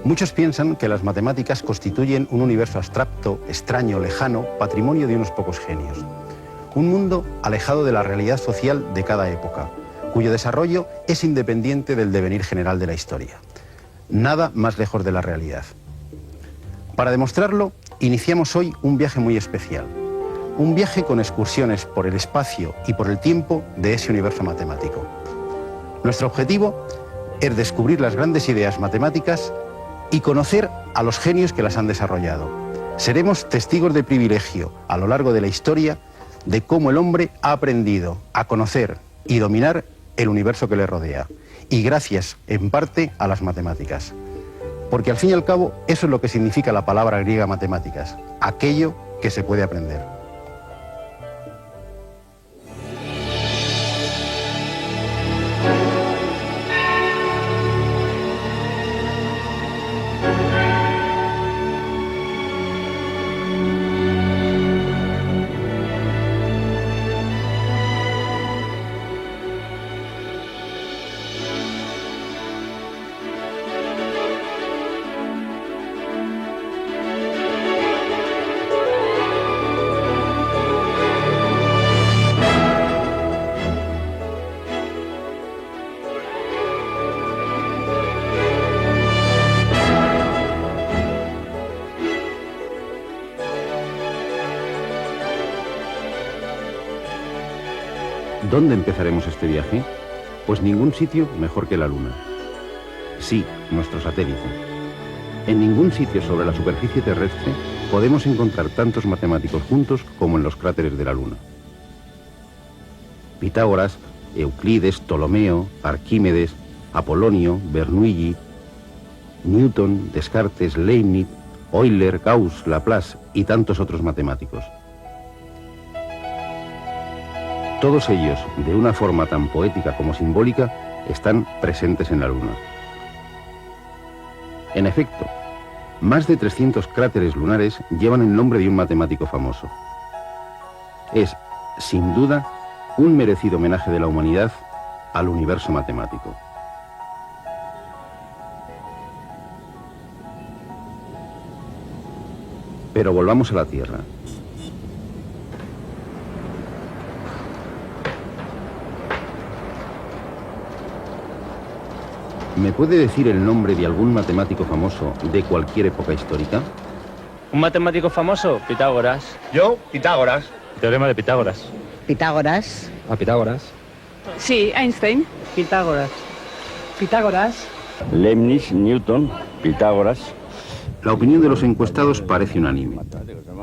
Muchos piensan que las matemáticas constituyen un universo abstracto, extraño, lejano, patrimonio de unos pocos genios. Un mundo alejado de la realidad social de cada época, cuyo desarrollo es independiente del devenir general de la historia. Nada más lejos de la realidad. Para demostrarlo, iniciamos hoy un viaje muy especial. Un viaje con excursiones por el espacio y por el tiempo de ese universo matemático. Nuestro objetivo es descubrir las grandes ideas matemáticas y conocer a los genios que las han desarrollado. Seremos testigos de privilegio a lo largo de la historia de cómo el hombre ha aprendido a conocer y dominar el universo que le rodea. Y gracias, en parte, a las matemáticas. Porque al fin y al cabo, eso es lo que significa la palabra griega matemáticas, aquello que se puede aprender. ¿Dónde empezaremos este viaje? Pues ningún sitio mejor que la Luna. Sí, nuestro satélite. En ningún sitio sobre la superficie terrestre podemos encontrar tantos matemáticos juntos como en los cráteres de la Luna. Pitágoras, Euclides, Ptolomeo, Arquímedes, Apolonio, Bernoulli, Newton, Descartes, Leibniz, Euler, Gauss, Laplace y tantos otros matemáticos. Todos ellos, de una forma tan poética como simbólica, están presentes en la Luna. En efecto, más de 300 cráteres lunares llevan el nombre de un matemático famoso. Es, sin duda, un merecido homenaje de la humanidad al universo matemático. Pero volvamos a la Tierra. ¿Me puede decir el nombre de algún matemático famoso de cualquier época histórica? ¿Un matemático famoso? Pitágoras. Yo, Pitágoras. Teorema de Pitágoras. Pitágoras. Pitágoras. Sí, Einstein. Pitágoras. Pitágoras. Leibniz, Newton, Pitágoras. La opinión de los encuestados parece unánime.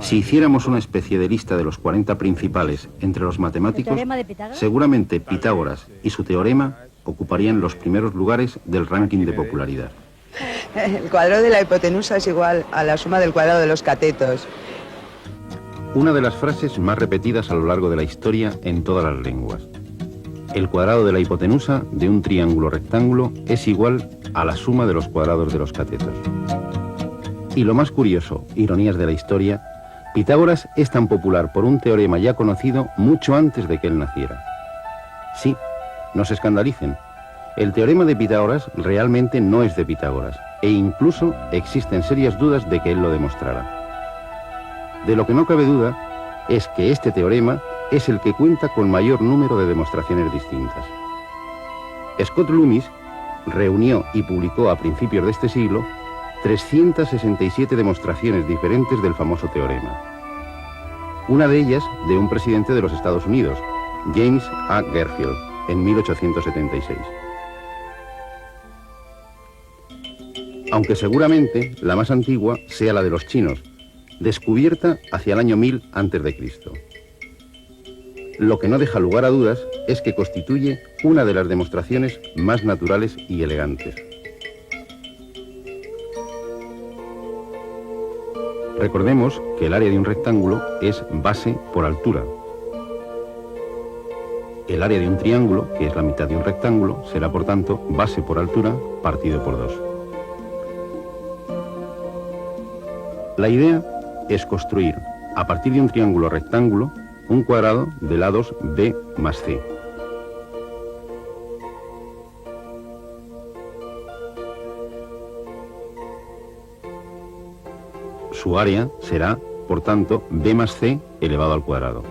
Si hiciéramos una especie de lista de los 40 principales entre los matemáticos, seguramente Pitágoras y su teorema ocuparían los primeros lugares del ranking de popularidad. El cuadrado de la hipotenusa es igual a la suma del cuadrado de los catetos. Una de las frases más repetidas a lo largo de la historia en todas las lenguas. El cuadrado de la hipotenusa de un triángulo rectángulo es igual a la suma de los cuadrados de los catetos. Y lo más curioso, ironías de la historia, Pitágoras es tan popular por un teorema ya conocido mucho antes de que él naciera. Sí, no se escandalicen. El teorema de Pitágoras realmente no es de Pitágoras, e incluso existen serias dudas de que él lo demostrara. De lo que no cabe duda es que este teorema es el que cuenta con mayor número de demostraciones distintas. Scott Loomis reunió y publicó a principios de este siglo 367 demostraciones diferentes del famoso teorema. Una de ellas de un presidente de los Estados Unidos, James A. Garfield, en 1876. Aunque seguramente la más antigua sea la de los chinos, descubierta hacia el año 1000 a.C. Lo que no deja lugar a dudas es que constituye una de las demostraciones más naturales y elegantes. Recordemos que el área de un rectángulo es base por altura. El área de un triángulo, que es la mitad de un rectángulo, será por tanto base por altura partido por 2. La idea es construir, a partir de un triángulo rectángulo, un cuadrado de lados b más c. Su área será, por tanto, b más c elevado al cuadrado.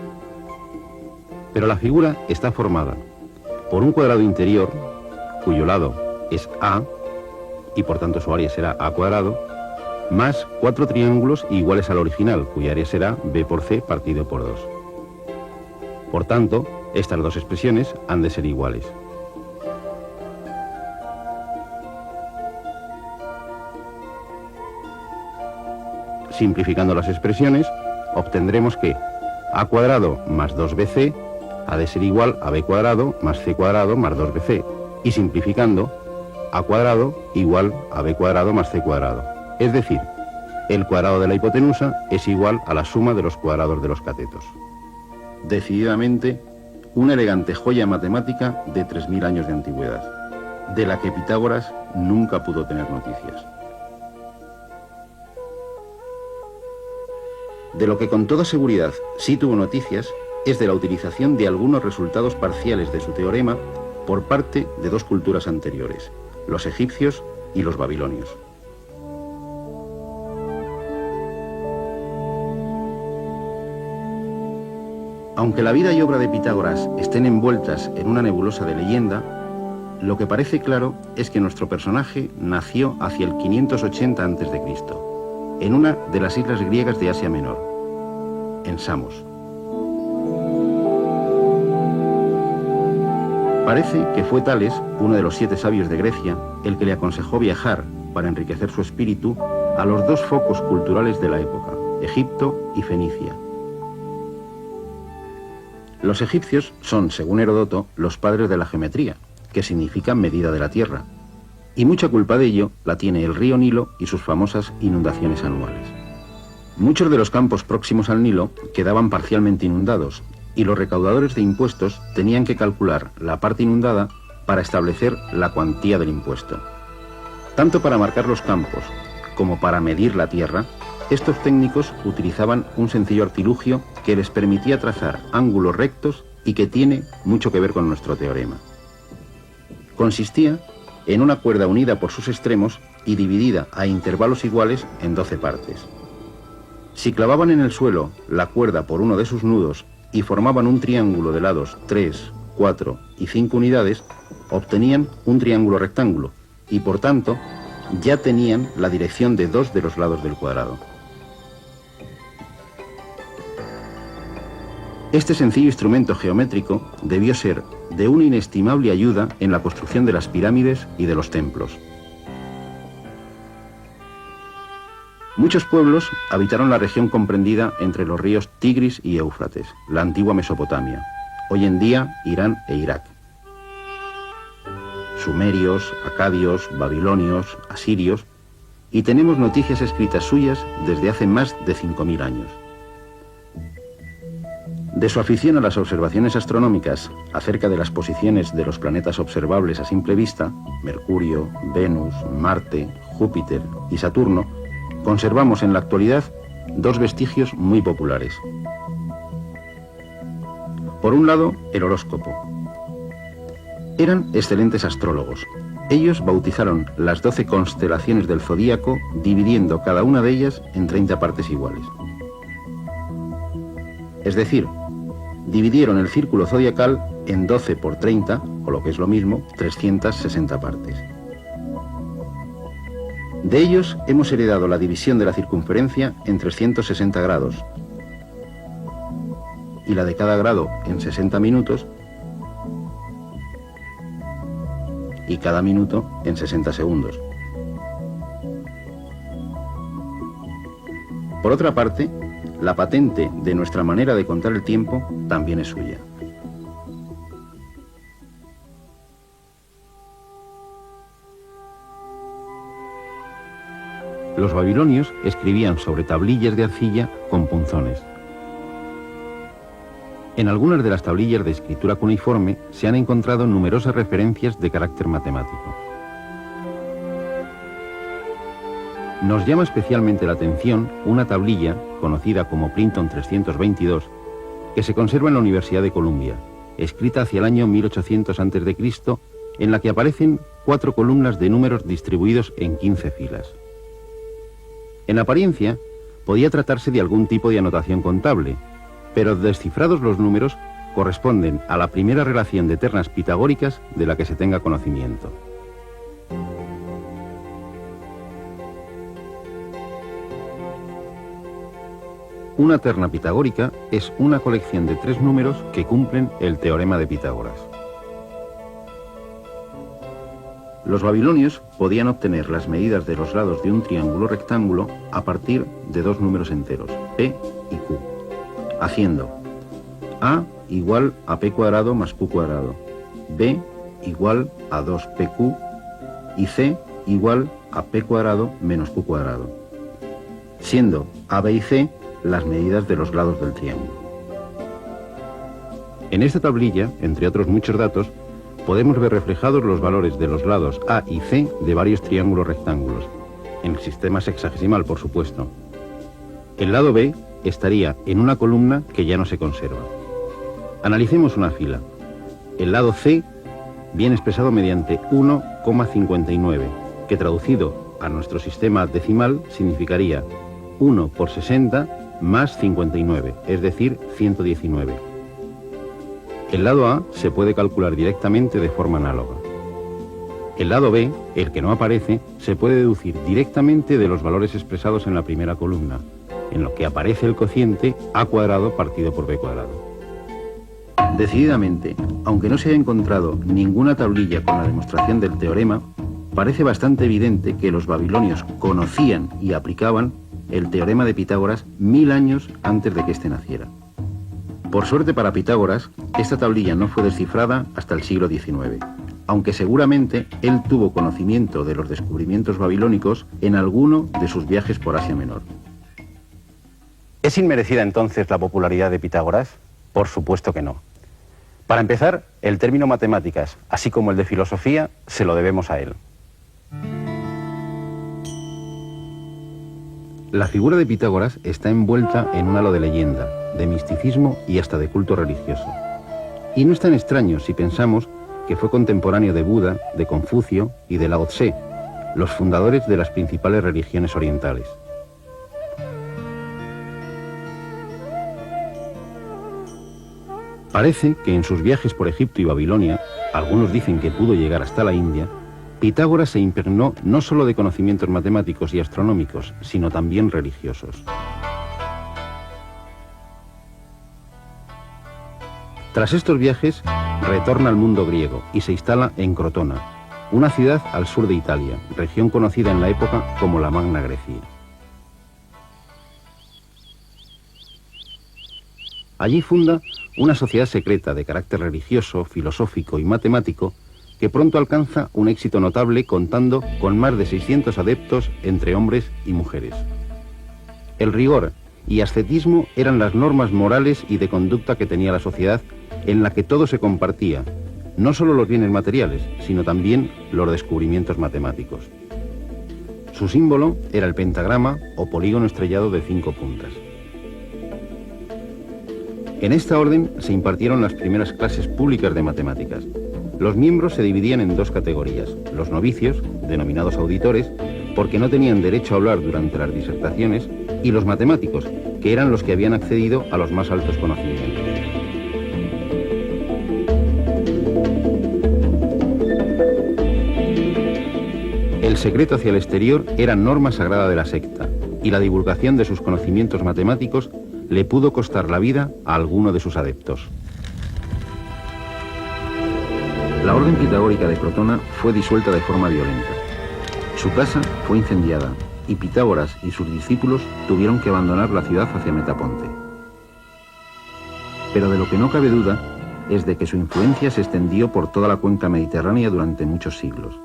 Pero la figura está formada por un cuadrado interior, cuyo lado es a, y por tanto su área será a cuadrado, más 4 triángulos iguales al original, cuya área será b por c partido por 2. Por tanto, estas dos expresiones han de ser iguales. Simplificando las expresiones, obtendremos que a cuadrado más 2bc ha de ser igual a b cuadrado más c cuadrado más 2bc, y simplificando, a cuadrado igual a b cuadrado más c cuadrado. Es decir, el cuadrado de la hipotenusa es igual a la suma de los cuadrados de los catetos. Decididamente, una elegante joya matemática de 3000 años de antigüedad, de la que Pitágoras nunca pudo tener noticias. De lo que con toda seguridad sí tuvo noticias es de la utilización de algunos resultados parciales de su teorema por parte de dos culturas anteriores, los egipcios y los babilonios. Aunque la vida y obra de Pitágoras estén envueltas en una nebulosa de leyenda, lo que parece claro es que nuestro personaje nació hacia el 580 a.C., en una de las islas griegas de Asia Menor, en Samos. Parece que fue Tales, uno de los 7 sabios de Grecia, el que le aconsejó viajar para enriquecer su espíritu a los dos focos culturales de la época, Egipto y Fenicia. Los egipcios son, según Heródoto, los padres de la geometría, que significa medida de la tierra, y mucha culpa de ello la tiene el río Nilo y sus famosas inundaciones anuales. Muchos de los campos próximos al Nilo quedaban parcialmente inundados, y los recaudadores de impuestos tenían que calcular la parte inundada para establecer la cuantía del impuesto. Tanto para marcar los campos como para medir la tierra, estos técnicos utilizaban un sencillo artilugio que les permitía trazar ángulos rectos y que tiene mucho que ver con nuestro teorema. Consistía en una cuerda unida por sus extremos y dividida a intervalos iguales en 12 partes. Si clavaban en el suelo la cuerda por uno de sus nudos y formaban un triángulo de lados 3, 4 y 5 unidades, obtenían un triángulo rectángulo y por tanto ya tenían la dirección de 2 de los lados del cuadrado. Este sencillo instrumento geométrico debió ser de una inestimable ayuda en la construcción de las pirámides y de los templos. Muchos pueblos habitaron la región comprendida entre los ríos Tigris y Éufrates, la antigua Mesopotamia, hoy en día Irán e Irak. Sumerios, acadios, babilonios, asirios, y tenemos noticias escritas suyas desde hace más de 5000 años. De su afición a las observaciones astronómicas acerca de las posiciones de los planetas observables a simple vista, Mercurio, Venus, Marte, Júpiter y Saturno, conservamos en la actualidad 2 vestigios muy populares. Por un lado, el horóscopo. Eran excelentes astrólogos. Ellos bautizaron las 12 constelaciones del zodíaco, dividiendo cada una de ellas en 30 partes iguales. Es decir, dividieron el círculo zodiacal en 12 por 30, o lo que es lo mismo, 360 partes. De ellos hemos heredado la división de la circunferencia en 360 grados y la de cada grado en 60 minutos y cada minuto en 60 segundos. Por otra parte, la patente de nuestra manera de contar el tiempo también es suya. Los babilonios escribían sobre tablillas de arcilla con punzones. En algunas de las tablillas de escritura cuneiforme se han encontrado numerosas referencias de carácter matemático. Nos llama especialmente la atención una tablilla, conocida como Plinton 322, que se conserva en la Universidad de Columbia, escrita hacia el año 1800 a.C., en la que aparecen 4 columnas de números distribuidos en 15 filas. En apariencia, podía tratarse de algún tipo de anotación contable, pero descifrados los números, corresponden a la primera relación de ternas pitagóricas de la que se tenga conocimiento. Una terna pitagórica es una colección de 3 números que cumplen el teorema de Pitágoras. Los babilonios podían obtener las medidas de los lados de un triángulo rectángulo a partir de 2 números enteros, P y Q, haciendo A igual a P cuadrado más Q cuadrado, B igual a 2PQ y C igual a P cuadrado menos Q cuadrado, siendo A, B y C las medidas de los lados del triángulo. En esta tablilla, entre otros muchos datos, podemos ver reflejados los valores de los lados A y C de varios triángulos rectángulos, en el sistema sexagesimal, por supuesto. El lado B estaría en una columna que ya no se conserva. Analicemos una fila. El lado C viene expresado mediante 1,59, que traducido a nuestro sistema decimal significaría 1 por 60 más 59, es decir, 119. El lado A se puede calcular directamente de forma análoga. El lado B, el que no aparece, se puede deducir directamente de los valores expresados en la primera columna, en lo que aparece el cociente A cuadrado partido por B cuadrado. Decididamente, aunque no se haya encontrado ninguna tablilla con la demostración del teorema, parece bastante evidente que los babilonios conocían y aplicaban el teorema de Pitágoras 1000 años antes de que éste naciera. Por suerte para Pitágoras, esta tablilla no fue descifrada hasta el siglo XIX, aunque seguramente él tuvo conocimiento de los descubrimientos babilónicos en alguno de sus viajes por Asia Menor. ¿Es inmerecida entonces la popularidad de Pitágoras? Por supuesto que no. Para empezar, el término matemáticas, así como el de filosofía, se lo debemos a él. La figura de Pitágoras está envuelta en un halo de leyenda, de misticismo y hasta de culto religioso. Y no es tan extraño si pensamos que fue contemporáneo de Buda, de Confucio y de Lao Tse, los fundadores de las principales religiones orientales. Parece que en sus viajes por Egipto y Babilonia, algunos dicen que pudo llegar hasta la India, Pitágoras se impregnó no solo de conocimientos matemáticos y astronómicos, sino también religiosos. Tras estos viajes, retorna al mundo griego y se instala en Crotona, una ciudad al sur de Italia, región conocida en la época como la Magna Grecia. Allí funda una sociedad secreta de carácter religioso, filosófico y matemático que pronto alcanza un éxito notable contando con más de 600 adeptos entre hombres y mujeres. El rigor y ascetismo eran las normas morales y de conducta que tenía la sociedad en la que todo se compartía, no solo los bienes materiales, sino también los descubrimientos matemáticos. Su símbolo era el pentagrama o polígono estrellado de 5 puntas. En esta orden se impartieron las primeras clases públicas de matemáticas. Los miembros se dividían en 2 categorías, los novicios, denominados auditores, porque no tenían derecho a hablar durante las disertaciones, y los matemáticos, que eran los que habían accedido a los más altos conocimientos. El secreto hacia el exterior era norma sagrada de la secta, y la divulgación de sus conocimientos matemáticos le pudo costar la vida a alguno de sus adeptos. La orden pitagórica de Crotona fue disuelta de forma violenta. Su casa fue incendiada y Pitágoras y sus discípulos tuvieron que abandonar la ciudad hacia Metaponte. Pero de lo que no cabe duda es de que su influencia se extendió por toda la cuenca mediterránea durante muchos siglos.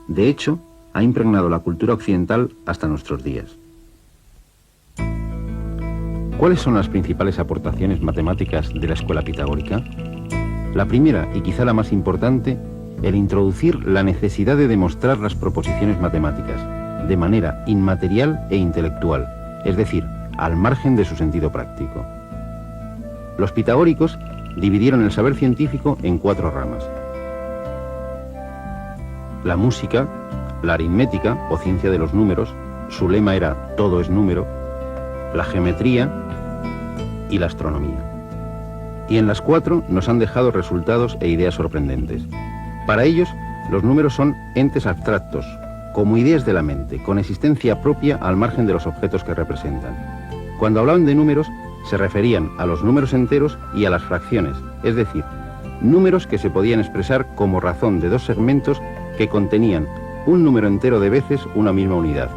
De hecho, ha impregnado la cultura occidental hasta nuestros días. ¿Cuáles son las principales aportaciones matemáticas de la escuela pitagórica? La primera, y quizá la más importante, el introducir la necesidad de demostrar las proposiciones matemáticas de manera inmaterial e intelectual, es decir, al margen de su sentido práctico. Los pitagóricos dividieron el saber científico en 4 ramas: la música, la aritmética o ciencia de los números, su lema era todo es número; la geometría y la astronomía. Y en las 4 nos han dejado resultados e ideas sorprendentes. Para ellos, los números son entes abstractos, como ideas de la mente, con existencia propia al margen de los objetos que representan. Cuando hablaban de números, se referían a los números enteros y a las fracciones, es decir, números que se podían expresar como razón de dos segmentos que contenían un número entero de veces una misma unidad.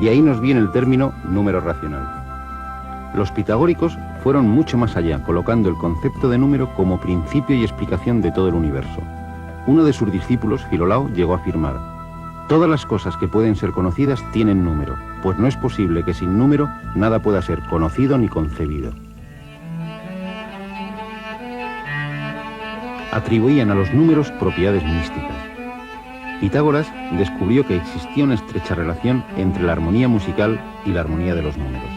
De ahí nos viene el término número racional. Los pitagóricos fueron mucho más allá, colocando el concepto de número como principio y explicación de todo el universo. Uno de sus discípulos, Filolao, llegó a afirmar: todas las cosas que pueden ser conocidas tienen número, pues no es posible que sin número nada pueda ser conocido ni concebido. Atribuían a los números propiedades místicas. Pitágoras descubrió que existía una estrecha relación entre la armonía musical y la armonía de los números.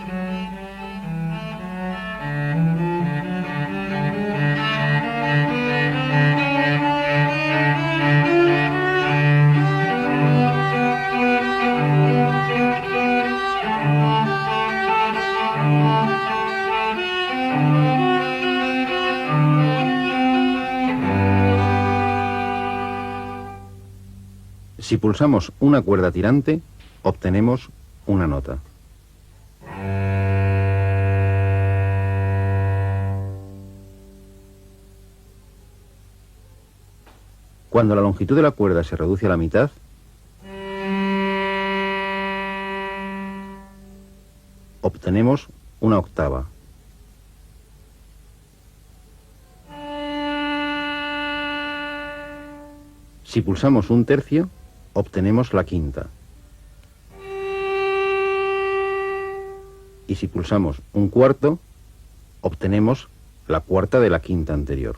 Si pulsamos una cuerda tirante, obtenemos una nota. Cuando la longitud de la cuerda se reduce a la mitad, obtenemos una octava. Si pulsamos un tercio, obtenemos la quinta. Y si pulsamos un cuarto, obtenemos la cuarta de la quinta anterior.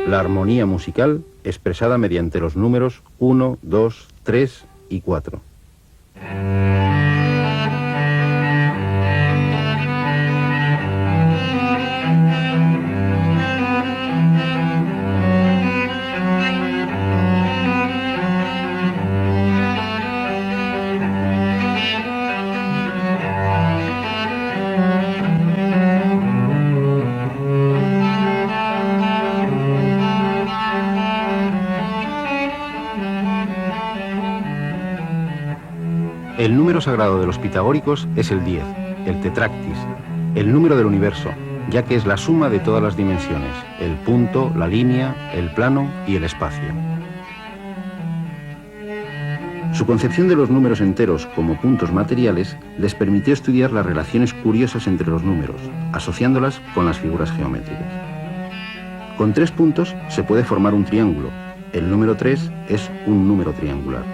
La armonía musical expresada mediante los números 1, 2, 3 y 4. El número sagrado de los pitagóricos es el 10, el tetractis, el número del universo, ya que es la suma de todas las dimensiones, el punto, la línea, el plano y el espacio. Su concepción de los números enteros como puntos materiales les permitió estudiar las relaciones curiosas entre los números, asociándolas con las figuras geométricas. Con 3 puntos se puede formar un triángulo. El número 3 es un número triangular.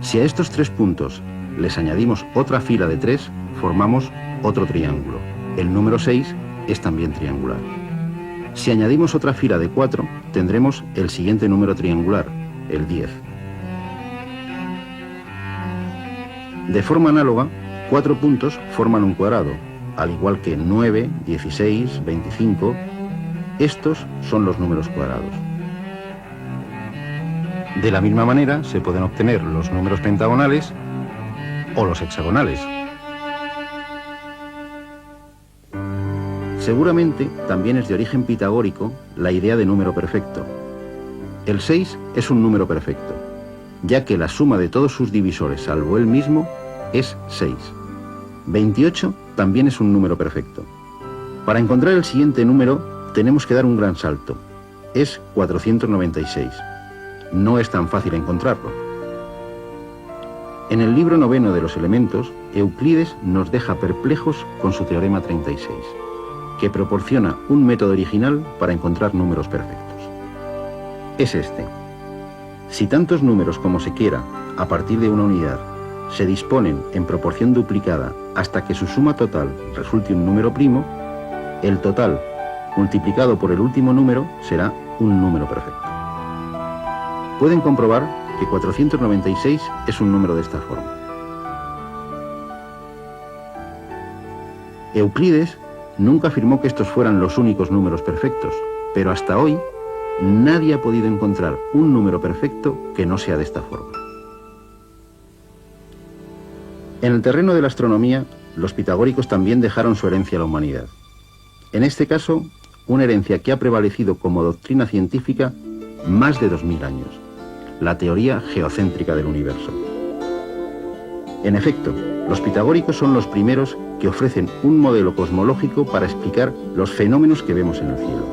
Si a estos 3 puntos les añadimos otra fila de 3, formamos otro triángulo. El número 6 es también triangular. Si añadimos otra fila de 4, tendremos el siguiente número triangular, el 10. De forma análoga, 4 puntos forman un cuadrado, al igual que 9, 16, 25. Estos son los números cuadrados. De la misma manera se pueden obtener los números pentagonales o los hexagonales. Seguramente también es de origen pitagórico la idea de número perfecto. El 6 es un número perfecto, ya que la suma de todos sus divisores, salvo él mismo, es 6. 28 también es un número perfecto. Para encontrar el siguiente número tenemos que dar un gran salto. Es 496. No es tan fácil encontrarlo. En el libro 9 de los elementos, Euclides nos deja perplejos con su teorema 36, que proporciona un método original para encontrar números perfectos. Es este: si tantos números como se quiera, a partir de una unidad, se disponen en proporción duplicada hasta que su suma total resulte un número primo, el total multiplicado por el último número será un número perfecto. Pueden comprobar que 496 es un número de esta forma. Euclides nunca afirmó que estos fueran los únicos números perfectos, pero hasta hoy nadie ha podido encontrar un número perfecto que no sea de esta forma. En el terreno de la astronomía, los pitagóricos también dejaron su herencia a la humanidad. En este caso, una herencia que ha prevalecido como doctrina científica más de 2000 años, la teoría geocéntrica del universo. En efecto, los pitagóricos son los primeros que ofrecen un modelo cosmológico para explicar los fenómenos que vemos en el cielo.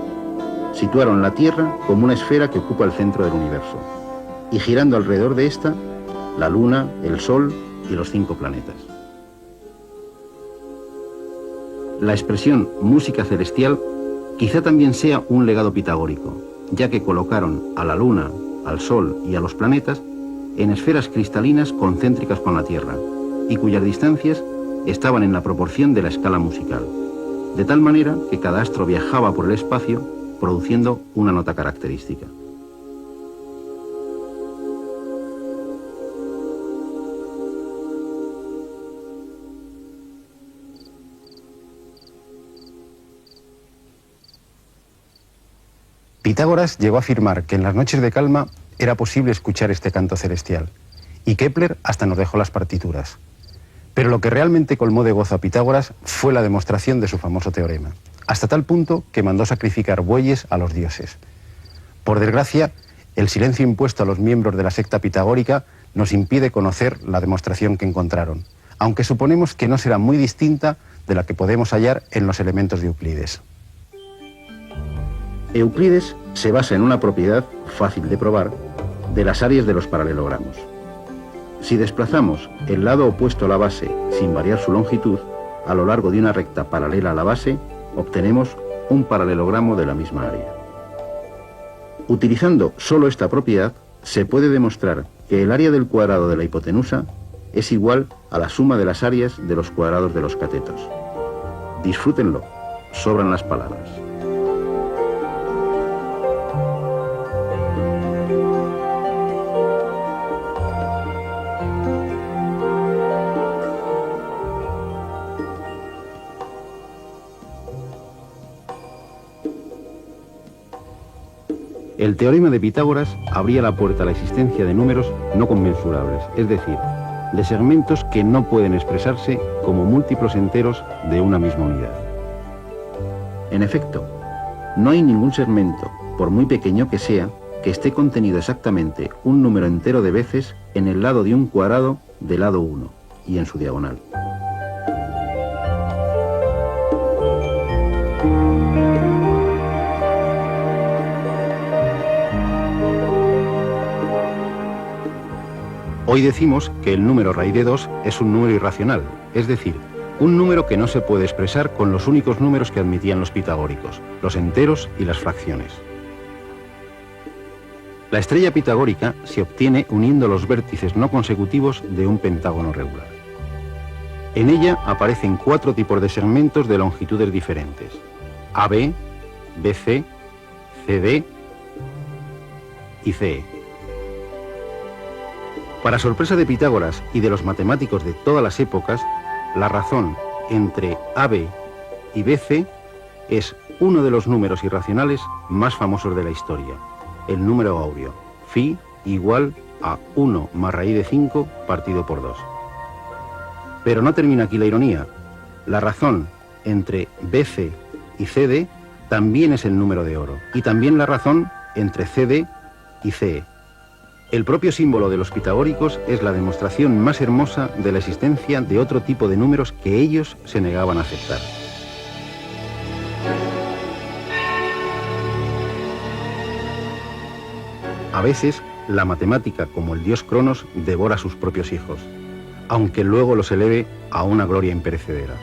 Situaron la Tierra como una esfera que ocupa el centro del universo, y girando alrededor de esta, la Luna, el Sol y los 5 planetas. La expresión música celestial quizá también sea un legado pitagórico, ya que colocaron a la Luna, al Sol y a los planetas en esferas cristalinas concéntricas con la Tierra, y cuyas distancias estaban en la proporción de la escala musical, de tal manera que cada astro viajaba por el espacio produciendo una nota característica. Pitágoras llegó a afirmar que en las noches de calma era posible escuchar este canto celestial, y Kepler hasta nos dejó las partituras. Pero lo que realmente colmó de gozo a Pitágoras fue la demostración de su famoso teorema, hasta tal punto que mandó sacrificar bueyes a los dioses. Por desgracia, el silencio impuesto a los miembros de la secta pitagórica nos impide conocer la demostración que encontraron, aunque suponemos que no será muy distinta de la que podemos hallar en los elementos de Euclides. Euclides se basa en una propiedad fácil de probar de las áreas de los paralelogramos. Si desplazamos el lado opuesto a la base sin variar su longitud a lo largo de una recta paralela a la base, obtenemos un paralelogramo de la misma área. Utilizando solo esta propiedad, se puede demostrar que el área del cuadrado de la hipotenusa es igual a la suma de las áreas de los cuadrados de los catetos. Disfrútenlo, sobran las palabras. El teorema de Pitágoras abría la puerta a la existencia de números no conmensurables, es decir, de segmentos que no pueden expresarse como múltiplos enteros de una misma unidad. En efecto, no hay ningún segmento, por muy pequeño que sea, que esté contenido exactamente un número entero de veces en el lado de un cuadrado del lado 1 y en su diagonal. Hoy decimos que el número raíz de 2 es un número irracional, es decir, un número que no se puede expresar con los únicos números que admitían los pitagóricos, los enteros y las fracciones. La estrella pitagórica se obtiene uniendo los vértices no consecutivos de un pentágono regular. En ella aparecen 4 tipos de segmentos de longitudes diferentes: AB, BC, CD y CE. Para sorpresa de Pitágoras y de los matemáticos de todas las épocas, la razón entre AB y BC es uno de los números irracionales más famosos de la historia, el número áureo, phi igual a 1 más raíz de 5 partido por 2. Pero no termina aquí la ironía. La razón entre BC y CD también es el número de oro, y también la razón entre CD y CE. El propio símbolo de los pitagóricos es la demostración más hermosa de la existencia de otro tipo de números que ellos se negaban a aceptar. A veces, la matemática, como el dios Cronos, devora a sus propios hijos, aunque luego los eleve a una gloria imperecedera.